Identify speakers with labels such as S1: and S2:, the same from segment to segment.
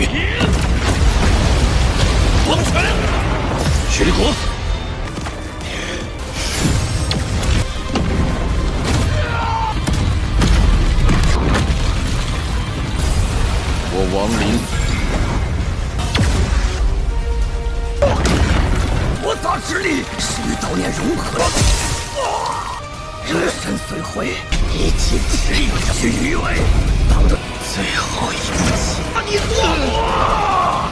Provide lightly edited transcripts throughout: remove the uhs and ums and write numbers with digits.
S1: 局。王权，雪离国。我王林，我大之力是与悼念融合了。人神虽毁，一切只有去余味，当的最后一击。你做我！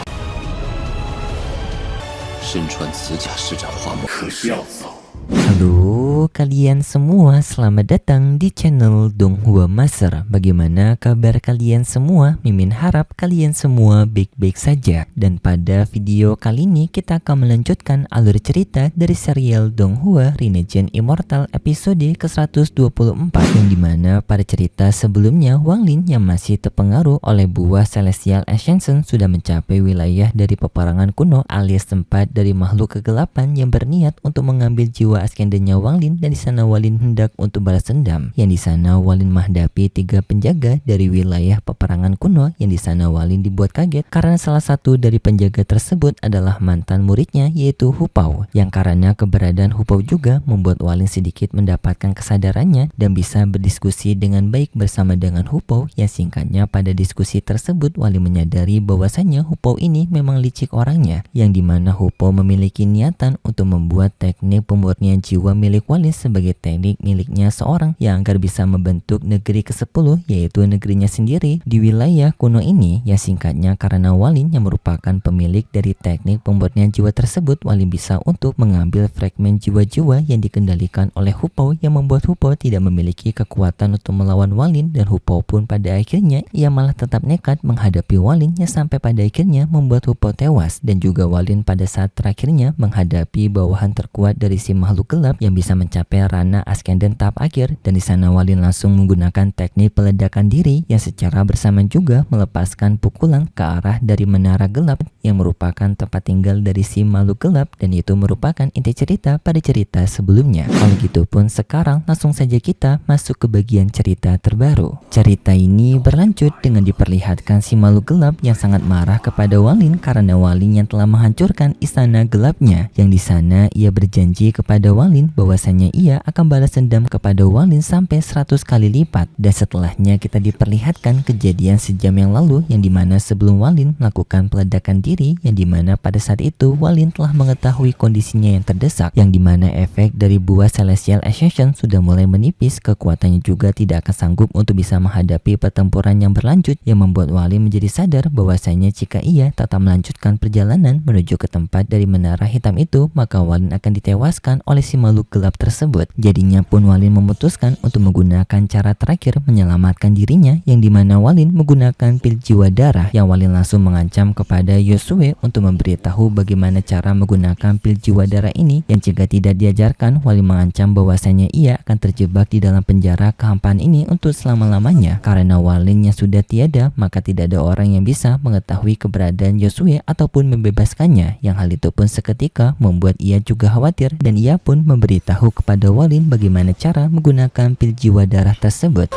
S1: 身穿紫甲施展花木，可是要走。
S2: Halo kalian semua, selamat datang di channel Donghua Master. Bagaimana kabar kalian semua? Mimin harap kalian semua baik-baik saja. Dan pada video kali ini kita akan melanjutkan alur cerita dari serial Donghua Rinnegan Immortal episode ke-124, yang dimana pada cerita sebelumnya Wang Lin yang masih terpengaruh oleh buah Celestial Ascension sudah mencapai wilayah dari peperangan kuno alias tempat dari makhluk kegelapan yang berniat untuk mengambil jiwa ascendennya Wang Lin, dan di sana Wang Lin hendak untuk balas dendam. Yang di sana Wang Lin menghadapi 3 penjaga dari wilayah peperangan kuno, yang di sana Wang Lin dibuat kaget karena salah satu dari penjaga tersebut adalah mantan muridnya yaitu Hu Pao. Yang karena keberadaan Hu Pao juga membuat Wang Lin sedikit mendapatkan kesadarannya dan bisa berdiskusi dengan baik bersama dengan Hu Pao. Yang singkatnya pada diskusi tersebut Wang Lin menyadari bahwasannya Hu Pao ini memang licik orangnya, yang dimana Hu Pao memiliki niatan untuk membuat teknik pemurnian jiwa milik Wang Lin sebagai teknik miliknya seorang yang agar bisa membentuk negeri ke-10 yaitu negerinya sendiri di wilayah kuno ini. Ya singkatnya karena Wang Lin yang merupakan pemilik dari teknik pemurnian jiwa tersebut, Wang Lin bisa untuk mengambil fragmen jiwa-jiwa yang dikendalikan oleh Hu Pao, yang membuat Hu Pao tidak memiliki kekuatan untuk melawan Wang Lin, dan Hu Pao pun pada akhirnya ia malah tetap nekat menghadapi Wang Lin yang sampai pada akhirnya membuat Hu Pao tewas. Dan juga Wang Lin pada saat terakhirnya menghadapi bawahan terkuat dari si makhluk gelap yang bisa mencapai ranah Ascendant tahap akhir, dan di sana Wang Lin langsung menggunakan teknik peledakan diri yang secara bersamaan juga melepaskan pukulan ke arah dari menara gelap yang merupakan tempat tinggal dari si makhluk gelap, dan itu merupakan inti cerita pada cerita sebelumnya. Kalau gitu pun sekarang langsung saja kita masuk ke bagian cerita terbaru. Cerita ini berlanjut dengan diperlihatkan si makhluk gelap yang sangat marah kepada Wang Lin karena Wang Lin yang telah menghancurkan istana gelapnya, yang di sana ia berjanji kepada Wang Lin bahwasanya ia akan balas dendam kepada Wang Lin sampai 100 kali lipat. Dan setelahnya kita diperlihatkan kejadian sejam yang lalu, yang dimana sebelum Wang Lin melakukan peledakan diri, yang dimana pada saat itu Wang Lin telah mengetahui kondisinya yang terdesak, yang dimana efek dari buah Celestial Ascension sudah mulai menipis, kekuatannya juga tidak akan sanggup untuk bisa menghadapi pertempuran yang berlanjut, yang membuat Wang Lin menjadi sadar bahwasanya jika ia tetap melanjutkan perjalanan menuju ke tempat dari menara hitam itu, maka Wang Lin akan ditewaskan oleh si makhluk gelap tersebut. Jadinya pun Wang Lin memutuskan untuk menggunakan cara terakhir menyelamatkan dirinya, yang dimana Wang Lin menggunakan pil jiwa darah, yang Wang Lin langsung mengancam kepada Yosue untuk memberitahu bagaimana cara menggunakan pil jiwa darah ini, yang jika tidak diajarkan Wang Lin mengancam bahwasanya ia akan terjebak di dalam penjara kehampaan ini untuk selama-lamanya. Karena Wang Lin yang sudah tiada, maka tidak ada orang yang bisa mengetahui keberadaan Yosue ataupun membebaskannya, yang hal itu pun seketika membuat ia juga khawatir, dan ia pun memberitahu kepada Wang Lin bagaimana cara menggunakan pil jiwa darah tersebut.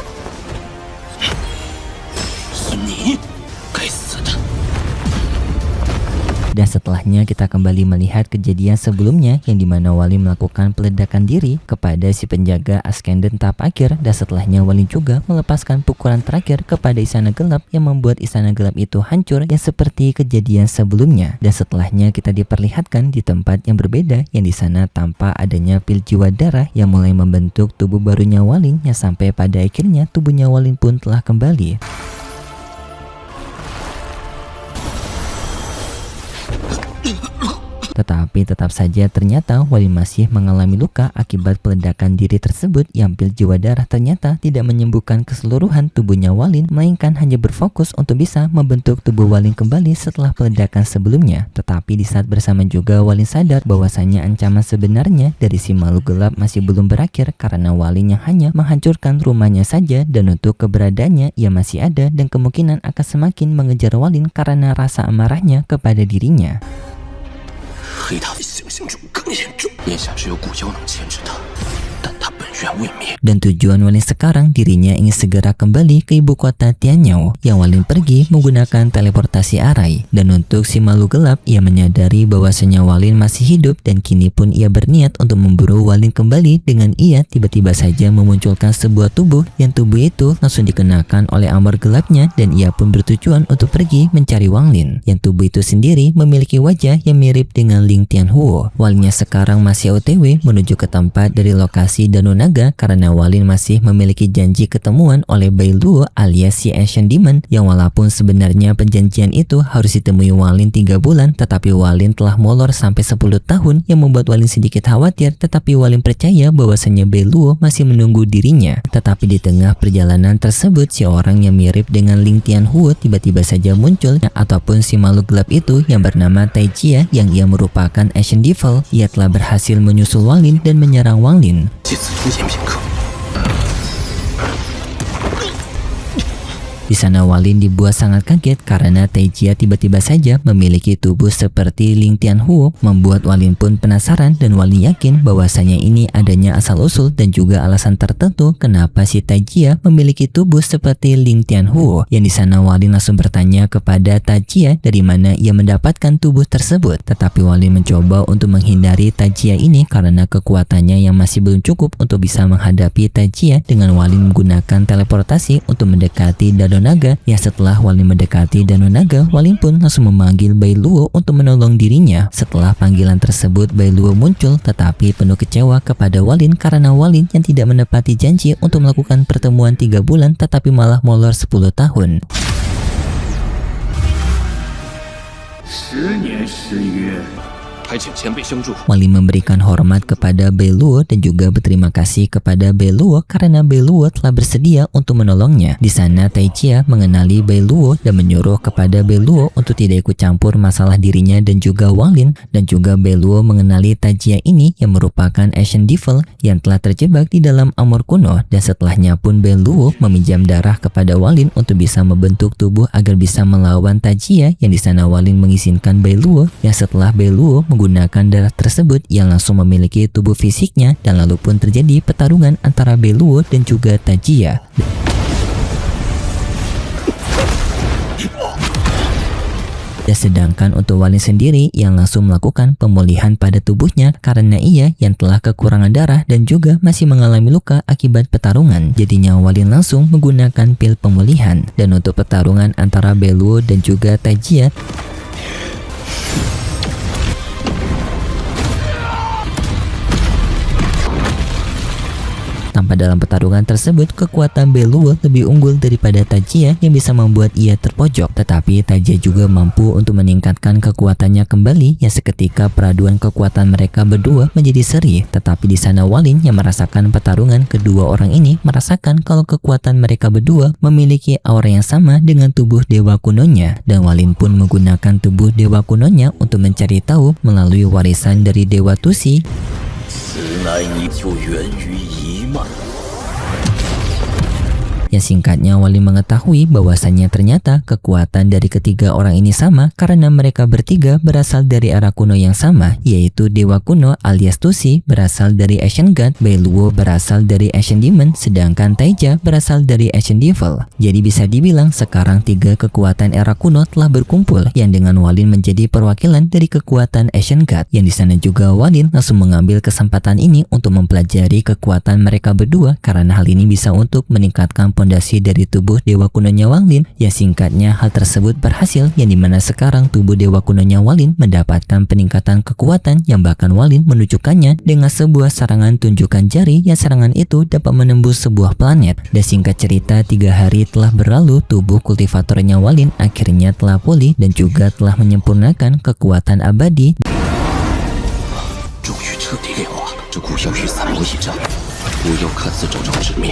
S2: Dan setelahnya kita kembali melihat kejadian sebelumnya, yang dimana Wang Lin melakukan peledakan diri kepada si penjaga Ascendant tahap akhir, dan setelahnya Wang Lin juga melepaskan pukulan terakhir kepada istana gelap yang membuat istana gelap itu hancur, yang seperti kejadian sebelumnya. Dan setelahnya kita diperlihatkan di tempat yang berbeda, yang di sana tanpa adanya pil jiwa darah yang mulai membentuk tubuh barunya Wang Lin, yang sampai pada akhirnya tubuhnya Wang Lin pun telah kembali. Tetapi tetap saja ternyata Wang Lin masih mengalami luka akibat peledakan diri tersebut, yang pil jiwa darah ternyata tidak menyembuhkan keseluruhan tubuhnya Wang Lin, melainkan hanya berfokus untuk bisa membentuk tubuh Wang Lin kembali setelah peledakan sebelumnya. Tetapi di saat bersamaan juga Wang Lin sadar bahwasanya ancaman sebenarnya dari si makhluk gelap masih belum berakhir, karena Wang Lin yang hanya menghancurkan rumahnya saja, dan untuk keberadaannya ia masih ada dan kemungkinan akan semakin mengejar Wang Lin karena rasa amarahnya kepada dirinya.
S1: 黑他的行刑中更严重，眼下只有古妖能牵制他，但他本
S2: Dan tujuan Walin sekarang dirinya ingin segera kembali ke ibu kota Tianyao yang Walin pergi menggunakan teleportasi arai. Dan untuk si makhluk gelap, ia menyadari bahwasanya Walin masih hidup dan kini pun ia berniat untuk memburu Walin kembali dengan ia tiba-tiba saja memunculkan sebuah tubuh yang tubuh itu langsung dikenakan oleh armor gelapnya dan ia pun bertujuan untuk pergi mencari Walin. Yang tubuh itu sendiri memiliki wajah yang mirip dengan Ling Tianhuo. Walinnya sekarang masih OTW menuju ke tempat dari lokasi Danau Naga karena Walin masih memiliki janji ketemuan oleh Bai Luo alias si Ancient Demon yang walaupun sebenarnya perjanjian itu harus ditemui Walin 3 bulan tetapi Walin telah molor sampai 10 tahun yang membuat Walin sedikit khawatir tetapi Walin percaya bahwasanya Bai Luo masih menunggu dirinya. Tetapi di tengah perjalanan tersebut si orang yang mirip dengan Ling Tianhuo tiba-tiba saja muncul ataupun si makhluk gelap itu yang bernama Tai Jia yang ia merupakan Ancient Devil. Ia telah berhasil menyusul Walin dan menyerang Walin. Di sana Walin dibuat sangat kaget karena Tai Jia tiba-tiba saja memiliki tubuh seperti Ling Tianhuo, membuat Walin pun penasaran dan Walin yakin bahwasanya ini adanya asal-usul dan juga alasan tertentu kenapa si Tai Jia memiliki tubuh seperti Ling Tianhuo. Yang di sana Walin langsung bertanya kepada Tai Jia dari mana ia mendapatkan tubuh tersebut. Tetapi Walin mencoba untuk menghindari Tai Jia ini karena kekuatannya yang masih belum cukup untuk bisa menghadapi Tai Jia dengan Walin menggunakan teleportasi untuk mendekati Danau Naga. Ya setelah Walin mendekati Danau Naga, Walin pun langsung memanggil Bai Luo untuk menolong dirinya. Setelah panggilan tersebut, Bai Luo muncul tetapi penuh kecewa kepada Walin karena Walin yang tidak menepati janji untuk melakukan pertemuan 3 bulan tetapi malah molor 10 tahun.
S1: 10年誓约。
S2: Walin memberikan hormat kepada Bai Luo dan juga berterima kasih kepada Bai Luo karena Bai Luo telah bersedia untuk menolongnya. Di sana Tai Jia mengenali Bai Luo dan menyuruh kepada Bai Luo untuk tidak ikut campur masalah dirinya dan juga Walin. Dan juga Bai Luo mengenali Tai Jia ini yang merupakan Ancient Devil yang telah terjebak di dalam armor kuno. Dan setelahnya pun Bai Luo meminjam darah kepada Walin untuk bisa membentuk tubuh agar bisa melawan Tai Jia. Yang di sana Walin mengizinkan Bai Luo. Yang setelah Bai Luo menggunakan darah tersebut yang langsung memiliki tubuh fisiknya dan lalu pun terjadi pertarungan antara Bai Luo dan juga Tai Jia. Dan sedangkan untuk Walin sendiri yang langsung melakukan pemulihan pada tubuhnya karena ia yang telah kekurangan darah dan juga masih mengalami luka akibat pertarungan. Jadinya Walin langsung menggunakan pil pemulihan. Dan untuk pertarungan antara Bai Luo dan juga Tai Jia, tanpa dalam pertarungan tersebut, kekuatan Bai Luo lebih unggul daripada Tai Jia yang bisa membuat ia terpojok. Tetapi Tai Jia juga mampu untuk meningkatkan kekuatannya kembali yang seketika peraduan kekuatan mereka berdua menjadi seri. Tetapi di sana Walin yang merasakan pertarungan kedua orang ini merasakan kalau kekuatan mereka berdua memiliki aura yang sama dengan tubuh dewa kunonya. Dan Walin pun menggunakan tubuh dewa kunonya untuk mencari tahu melalui warisan dari Dewa Tusi.
S1: 此乃你就源于一脉。
S2: Yang singkatnya Walin mengetahui bahwasannya ternyata kekuatan dari ketiga orang ini sama karena mereka bertiga berasal dari era kuno yang sama, yaitu Dewa Kuno alias Tusi berasal dari Ancient God, Bai Luo berasal dari Ancient Demon, sedangkan Tai Jia berasal dari Ancient Devil. Jadi bisa dibilang sekarang 3 kekuatan era kuno telah berkumpul yang dengan Walin menjadi perwakilan dari kekuatan Ancient God. Yang di sana juga Walin langsung mengambil kesempatan ini untuk mempelajari kekuatan mereka berdua karena hal ini bisa untuk meningkatkan fondasi dari tubuh dewa kunonya Walin. Ya singkatnya hal tersebut berhasil yang dimana sekarang tubuh dewa kunonya Walin mendapatkan peningkatan kekuatan yang bahkan Walin menunjukkannya dengan sebuah serangan tunjukkan jari yang serangan itu dapat menembus sebuah planet. Dan singkat cerita 3 hari telah berlalu, tubuh kultivatornya Walin akhirnya telah pulih dan juga telah menyempurnakan kekuatan abadi.
S1: 终于彻底炼化，这古妖与三魔一战，无药可自周朝之灭。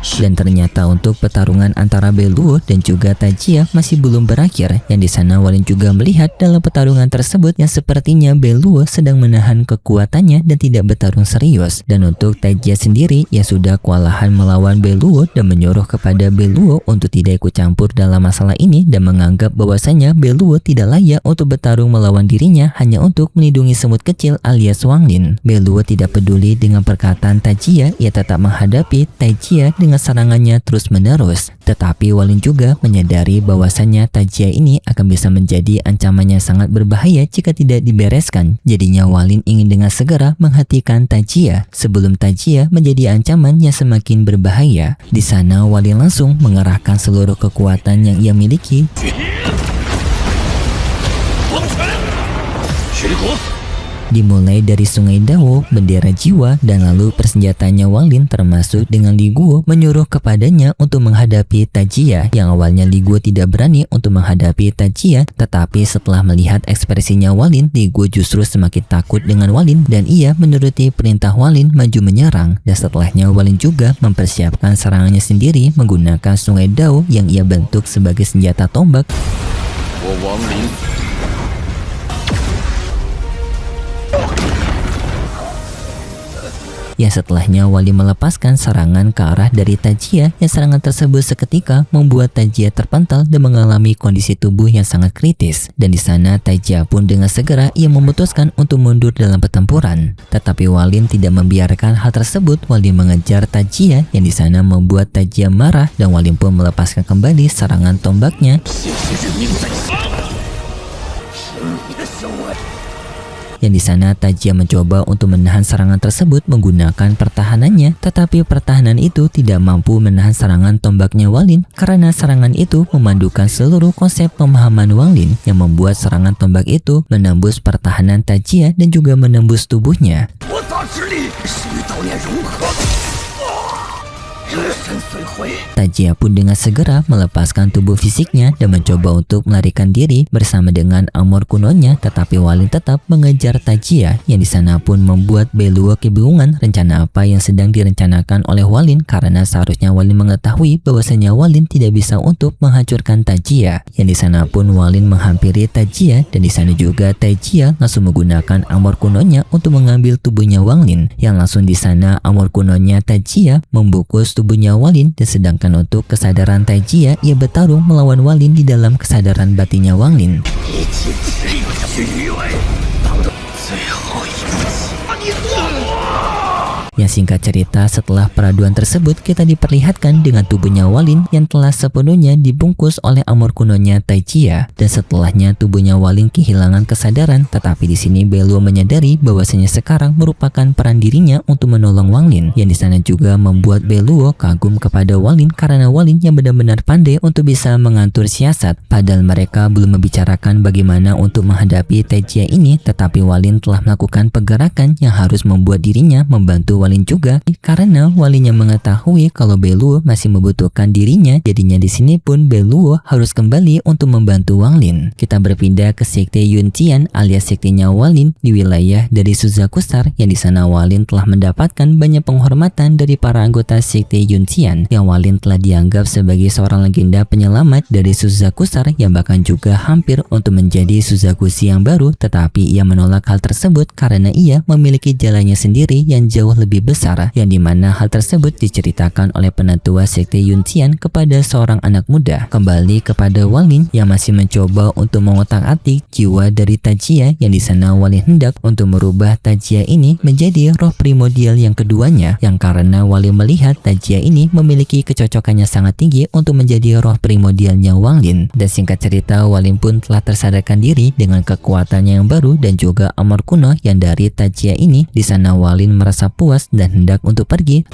S2: Dan ternyata untuk pertarungan antara Beluo dan juga Tajia masih belum berakhir. Yang di sana Walin juga melihat dalam pertarungan tersebut yang sepertinya Beluo sedang menahan kekuatannya dan tidak bertarung serius. Dan untuk Tajia sendiri ia sudah kewalahan melawan Beluo dan menyuruh kepada Beluo untuk tidak ikut campur dalam masalah ini dan menganggap bahwasanya Beluo tidak layak untuk bertarung melawan dirinya hanya untuk melindungi semut kecil alias Wanglin. Beluo tidak peduli dengan perkataan Tajia, ia tetap menghadapi Tajia dengan serangannya terus-menerus. Tetapi Walin juga menyadari bahwasanya Tajia ini akan bisa menjadi ancaman yang sangat berbahaya jika tidak dibereskan. Jadinya Walin ingin dengan segera menghentikan Tajia sebelum Tajia menjadi ancaman yang semakin berbahaya. Di sana Walin langsung mengerahkan seluruh kekuatan yang ia miliki. Dimulai dari Sungai Dao, bendera jiwa, dan lalu persenjataannya Walin termasuk dengan Li Guo menyuruh kepadanya untuk menghadapi Tajia. Yang awalnya Li Guo tidak berani untuk menghadapi Tajia, tetapi setelah melihat ekspresinya Walin, Li Guo justru semakin takut dengan Walin dan ia menuruti perintah Walin maju menyerang. Dan setelahnya Walin juga mempersiapkan serangannya sendiri menggunakan Sungai Dao yang ia bentuk sebagai senjata tombak. Yang setelahnya Walin melepaskan serangan ke arah dari Tajia, yang serangan tersebut seketika membuat Tajia terpental dan mengalami kondisi tubuh yang sangat kritis. Dan di sana Tajia pun dengan segera ia memutuskan untuk mundur dalam pertempuran. Tetapi Walin tidak membiarkan hal tersebut. Walin mengejar Tajia yang di sana membuat Tajia marah dan Walin pun melepaskan kembali serangan tombaknya. Yang di sana Tajia mencoba untuk menahan serangan tersebut menggunakan pertahanannya, tetapi pertahanan itu tidak mampu menahan serangan tombaknya Walin karena serangan itu memandukan seluruh konsep pemahaman Walin yang membuat serangan tombak itu menembus pertahanan Tajia dan juga menembus tubuhnya. Tajia pun dengan segera melepaskan tubuh fisiknya dan mencoba untuk melarikan diri bersama dengan armor kunonya, tetapi Walin tetap mengejar Tajia yang di sana pun membuat Beluo kebingungan rencana apa yang sedang direncanakan oleh Walin karena seharusnya Walin mengetahui bahwasanya Walin tidak bisa untuk menghancurkan Tajia. Yang di sana pun Walin menghampiri Tajia dan di sana juga Tajia langsung menggunakan armor kunonya untuk mengambil tubuhnya Wanglin, yang langsung di sana armor kunonya Tajia membungkus tubuhnya Walin, dan sedangkan untuk kesadaran Tajia ia bertarung melawan Walin di dalam kesadaran batinnya Wanglin. Yang singkat cerita, setelah peraduan tersebut kita diperlihatkan dengan tubuhnya Walin yang telah sepenuhnya dibungkus oleh armor kunonya Tajia, dan setelahnya tubuhnya Walin kehilangan kesadaran. Tetapi di sini Beluo menyadari bahwasanya sekarang merupakan peran dirinya untuk menolong Wanglin, yang di sana juga membuat Beluo kagum kepada Walin karena Walin yang benar-benar pandai untuk bisa mengatur siasat. Padahal mereka belum membicarakan bagaimana untuk menghadapi Tajia ini, tetapi Walin telah melakukan pergerakan yang harus membuat dirinya membantu Walin juga karena Walin yang mengetahui kalau Beluo masih membutuhkan dirinya. Jadinya di sini pun Beluo harus kembali untuk membantu Wanglin. Kita berpindah ke sekte Yuntian alias sektenya Walin di wilayah dari Suzakusar, yang di sana Walin telah mendapatkan banyak penghormatan dari para anggota sekte Yuntian, yang Walin telah dianggap sebagai seorang legenda penyelamat dari Suzakusar yang bahkan juga hampir untuk menjadi Suzakushi yang baru, tetapi ia menolak hal tersebut karena ia memiliki jalannya sendiri yang jauh lebih besar, yang dimana hal tersebut diceritakan oleh penatua sekte Yuntian kepada seorang anak muda. Kembali kepada Walin yang masih mencoba untuk mengotak-atik jiwa dari Tajia, yang di sana Walin hendak untuk merubah Tajia ini menjadi roh primordial yang keduanya, yang karena Walin melihat Tajia ini memiliki kecocokannya sangat tinggi untuk menjadi roh primordialnya Wanglin. Dan singkat cerita Walin pun telah tersadarkan diri dengan kekuatannya yang baru dan juga armor kuno yang dari Tajia ini. Di sana Walin merasa puas dan hendak untuk pergi.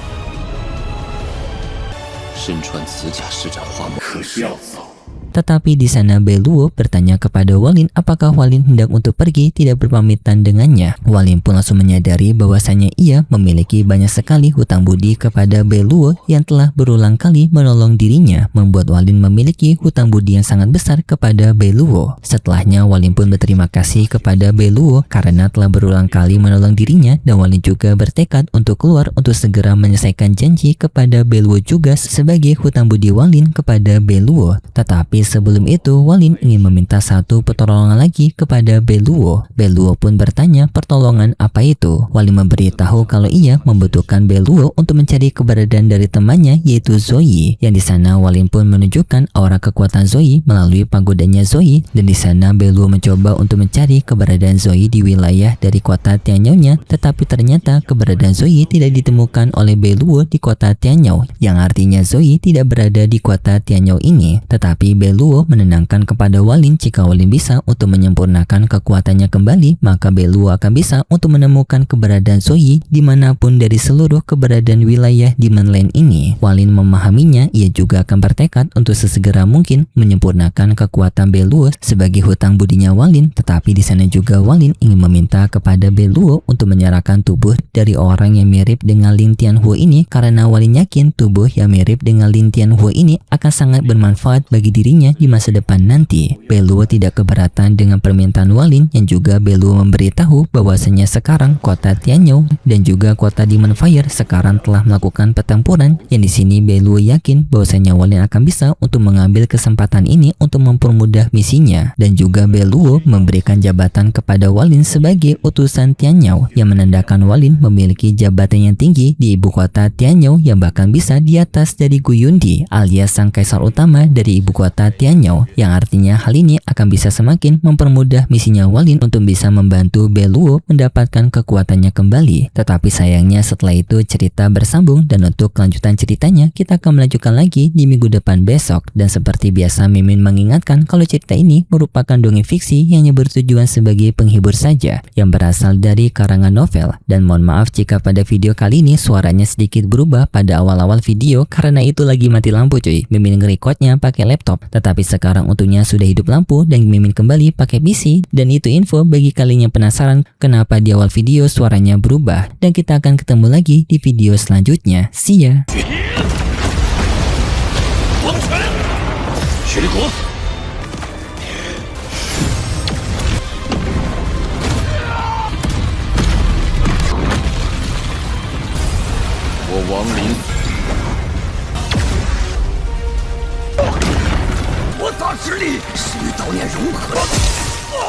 S2: Tetapi di sana Beluo bertanya kepada Walin apakah Walin hendak untuk pergi tidak berpamitan dengannya. Walin pun langsung menyadari bahwasanya ia memiliki banyak sekali hutang budi kepada Beluo yang telah berulang kali menolong dirinya, membuat Walin memiliki hutang budi yang sangat besar kepada Beluo. Setelahnya Walin pun berterima kasih kepada Beluo karena telah berulang kali menolong dirinya, dan Walin juga bertekad untuk keluar untuk segera menyelesaikan janji kepada Beluo juga sebagai hutang budi Walin kepada Beluo. Tetapi sebelum itu Walin ingin meminta satu pertolongan lagi kepada Beluo. Beluo pun bertanya pertolongan apa itu. Walin memberitahu kalau ia membutuhkan Beluo untuk mencari keberadaan dari temannya yaitu Zoe. Yang di sana Walin pun menunjukkan aura kekuatan Zoe melalui pagodanya Zoe, dan di sana Beluo mencoba untuk mencari keberadaan Zoe di wilayah dari kota Tianyao-nya, tetapi ternyata keberadaan Zoe tidak ditemukan oleh Beluo di kota Tianyao, yang artinya Zoe tidak berada di kota Tianyao ini. Tetapi Beluo menenangkan kepada Walin jika Walin bisa untuk menyempurnakan kekuatannya kembali, maka Beluo akan bisa untuk menemukan keberadaan Zoe dimanapun dari seluruh keberadaan wilayah Demon Land ini. Walin memahaminya, ia juga akan bertekad untuk sesegera mungkin menyempurnakan kekuatan Beluo sebagai hutang budinya Walin. Tetapi di sana juga Walin ingin meminta kepada Beluo untuk menyerahkan tubuh dari orang yang mirip dengan Lin Tianhuo ini, karena Walin yakin tubuh yang mirip dengan Lin Tianhuo ini akan sangat bermanfaat bagi dirinya di masa depan nanti. Beluo tidak keberatan dengan permintaan Walin, yang juga Beluo memberitahu bahwasanya sekarang kota Tianyao dan juga kota Demon Fire sekarang telah melakukan pertempuran, yang di sini Beluo yakin bahwasanya Walin akan bisa untuk mengambil kesempatan ini untuk mempermudah misinya, dan juga Beluo memberikan jabatan kepada Walin sebagai utusan Tianyao, yang menandakan Walin memiliki jabatan yang tinggi di ibu kota Tianyao yang bahkan bisa di atas dari Gu Yundi alias sang kaisar utama dari ibu kota Tianyao, yang artinya hal ini akan bisa semakin mempermudah misinya Walin untuk bisa membantu Beluo mendapatkan kekuatannya kembali. Tetapi sayangnya setelah itu cerita bersambung, dan untuk kelanjutan ceritanya kita akan melanjutkan lagi di minggu depan besok. Dan seperti biasa Mimin mengingatkan kalau cerita ini merupakan dongeng fiksi yang hanya bertujuan sebagai penghibur saja yang berasal dari karangan novel. Dan mohon maaf jika pada video kali ini suaranya sedikit berubah pada awal-awal video, karena itu lagi mati lampu cuy. Mimin nge-recordnya pakai laptop, tetapi sekarang untungnya sudah hidup lampu dan Mimin kembali pakai PC. Dan itu info bagi kalian yang penasaran kenapa di awal video suaranya berubah. Dan kita akan ketemu lagi di video selanjutnya. See ya.
S1: 徐国